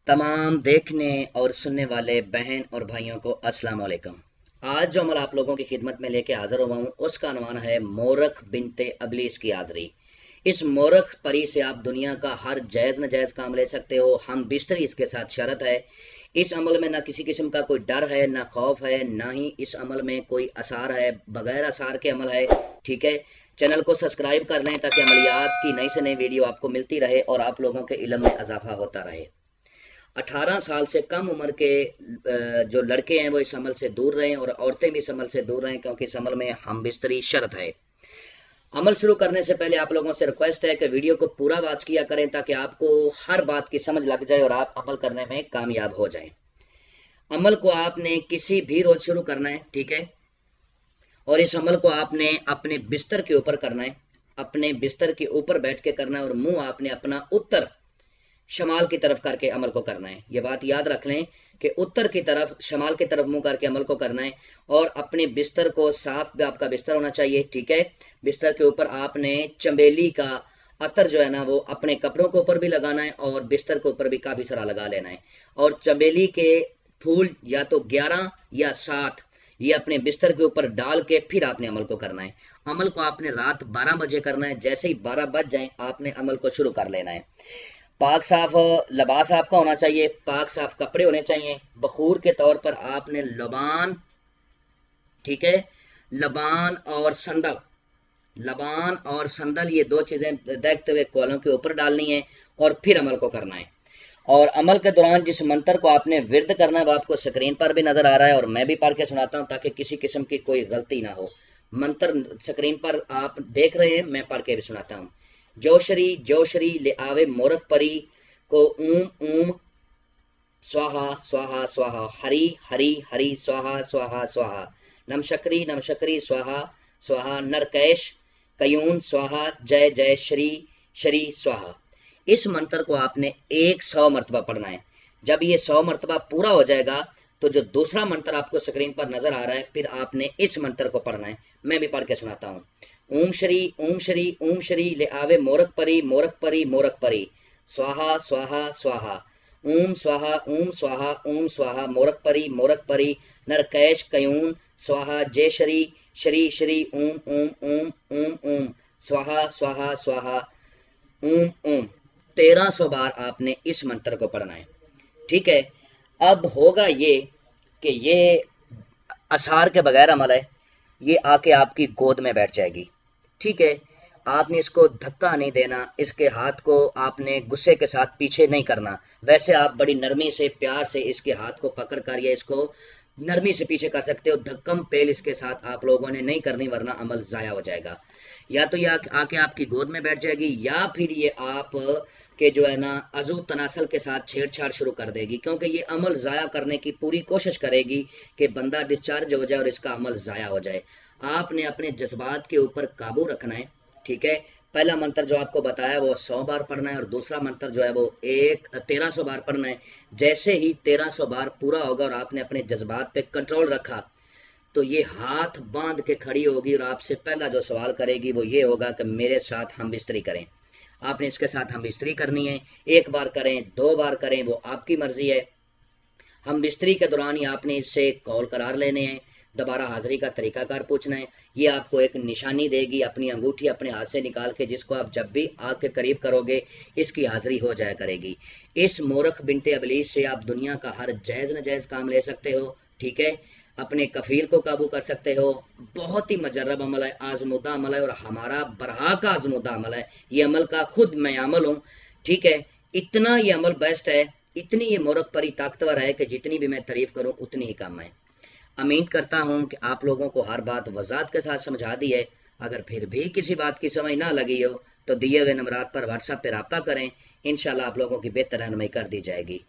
तमाम देखने और सुनने वाले बहन और भाइयों को अस्सलाम वालेकुम। आज जो अमल आप लोगों की खिदमत में लेके हाजिर हुआ हूँ उसका अनवान है मोरख बिनते अबलीस की हाज़री। इस मोरख परी से आप दुनिया का हर जायज़ नाजायज़ काम ले सकते हो। हम बिस्तरी इसके साथ शर्त है। इस अमल में ना किसी किस्म का कोई डर है, ना खौफ है, ना ही इस अमल में कोई आसार है, बगैर आसार के अमल है। ठीक है, चैनल को सब्सक्राइब कर लें ताकि अमलियात की नई से नई वीडियो आपको मिलती रहे और आप लोगों के इल्म में इजाफा होता रहे। 18 साल से कम उम्र के जो लड़के हैं वो इस अमल से दूर रहें और औरतें भी इस अमल से दूर रहें, क्योंकि इस अमल में हम बिस्तरी शर्त है। अमल शुरू करने से पहले आप लोगों से रिक्वेस्ट है कि वीडियो को पूरा वॉच किया करें ताकि आपको हर बात की समझ लग जाए और आप अमल करने में कामयाब हो जाएं। अमल को आपने किसी भी रोज शुरू करना है, ठीक है, और इस अमल को आपने अपने बिस्तर के ऊपर करना है। अपने बिस्तर के ऊपर बैठ के करना है और मुंह आपने अपना उत्तर शमाल की तरफ करके अमल को करना है। ये बात याद रख लें कि उत्तर की तरफ, शमाल की तरफ मुंह करके अमल को करना है। और अपने बिस्तर को साफ भी आपका बिस्तर होना चाहिए, ठीक है। बिस्तर के ऊपर आपने चंबेली का अतर जो है ना वो अपने कपड़ों के ऊपर भी लगाना है और बिस्तर के ऊपर भी काफ़ी सारा लगा लेना है। और चंबेली के फूल या तो 11 या 7 ये अपने बिस्तर के ऊपर डाल के फिर आपने अमल को करना है। अमल को आपने रात 12 बजे करना है। जैसे ही 12 बज जाए आपने अमल को शुरू कर लेना है। पाक साफ लिबास आपका होना चाहिए, पाक साफ कपड़े होने चाहिए। बखूर के तौर पर आपने लबान, ठीक है, लबान और संदल, लबान और संदल ये दो चीज़ें देखते हुए कॉलों के ऊपर डालनी है और फिर अमल को करना है। और अमल के दौरान जिस मंत्र को आपने विरद करना है वो आपको स्क्रीन पर भी नजर आ रहा है और मैं भी पढ़ के सुनाता हूँ ताकि किसी किस्म की कोई गलती ना हो। मंत्र स्क्रीन पर आप देख रहे हैं, मैं पढ़ के भी सुनाता हूँ। जोशरी ले आवे मोरख परी को ऊम ऊम स्वाहा स्वाहा स्वाहा, हरी हरी हरी स्वाहा स्वाहा स्वाहा, नमशक्री नमशक्री स्वाहा स्वाहा, नरकेश कयून स्वाहा, जय जय श्री श्री स्वाहा। इस मंत्र को आपने 100 मरतबा पढ़ना है। जब ये 100 मरतबा पूरा हो जाएगा तो जो दूसरा मंत्र आपको स्क्रीन पर नजर आ रहा है फिर आपने इस मंत्र को पढ़ना है। मैं भी पढ़ के सुनाता हूँ। ओम श्री ले आवे मोरख परी मोरख परी मोरख परी, स्वाहा स्वाहा स्वाहा, ओम स्वाहा मोरख परी नरकैश कयून स्वाहा, जय श्री श्री श्री ओम ओम ओम ओम ओम, स्वाहा स्वाहा स्वाहा, ओम ओम। 1300 बार आपने इस मंत्र को पढ़ना है, ठीक है। अब होगा ये कि ये असार के बगैर अमल है, ये आके आपकी गोद में बैठ जाएगी, ठीक है। आपने इसको धक्का नहीं देना, इसके हाथ को आपने गुस्से के साथ पीछे नहीं करना। वैसे आप बड़ी नरमी से, प्यार से इसके हाथ को पकड़ कर या इसको नरमी से पीछे कर सकते हो। धक्कम पेल इसके साथ आप लोगों ने नहीं करनी वरना अमल ज़ाया हो जाएगा। या तो ये आके आपकी गोद में बैठ जाएगी या फिर ये आप के जो है ना अजू तनासल के साथ छेड़छाड़ शुरू कर देगी, क्योंकि ये अमल ज़ाया करने की पूरी कोशिश करेगी कि बंदा डिस्चार्ज हो जाए और इसका अमल ज़ाया हो जाए। आपने अपने जज्बात के ऊपर काबू रखना है, ठीक है। पहला मंत्र जो आपको बताया वो 100 बार पढ़ना है और दूसरा मंत्र जो है वो 1300 बार पढ़ना है। जैसे ही 1300 बार पूरा होगा और आपने अपने जज्बात पे कंट्रोल रखा तो ये हाथ बांध के खड़ी होगी और आपसे पहला जो सवाल करेगी वो ये होगा कि मेरे साथ हम बिस्तरी करें। आपने इसके साथ हम बिस्तरी करनी है। 1 बार करें, 2 बार करें, वो आपकी मर्जी है। हम बिस्तरी के दौरान ही आपने इससे कॉल करार लेने हैं। दोबारा हाजिरी का तरीकाकार पूछना है। ये आपको एक निशानी देगी, अपनी अंगूठी अपने हाथ से निकाल के, जिसको आप जब भी आग के करीब करोगे इसकी हाजिरी हो जाया करेगी। इस मोरख बिनते अबलीस से आप दुनिया का हर जायज़ नाजायज़ काम ले सकते हो, ठीक है। अपने कफील को काबू कर सकते हो। बहुत ही मजरब अमल है, आजमुदा अमल है और हमारा बरहा का आजमुदा अमल है। ये अमल का खुद मैं अमल हूँ, ठीक है। इतना ये अमल बेस्ट है, इतनी ये मोरख परी ताकतवर है कि जितनी भी मैं तारीफ करूं उतनी ही कम है। उम्मीद करता हूं कि आप लोगों को हर बात वजाहत के साथ समझा दी है। अगर फिर भी किसी बात की समझ ना लगी हो तो दिए हुए नंबरात पर व्हाट्सएप पर रब्ता करें। इंशाल्लाह आप लोगों की बेहतर रहनुमाई कर दी जाएगी।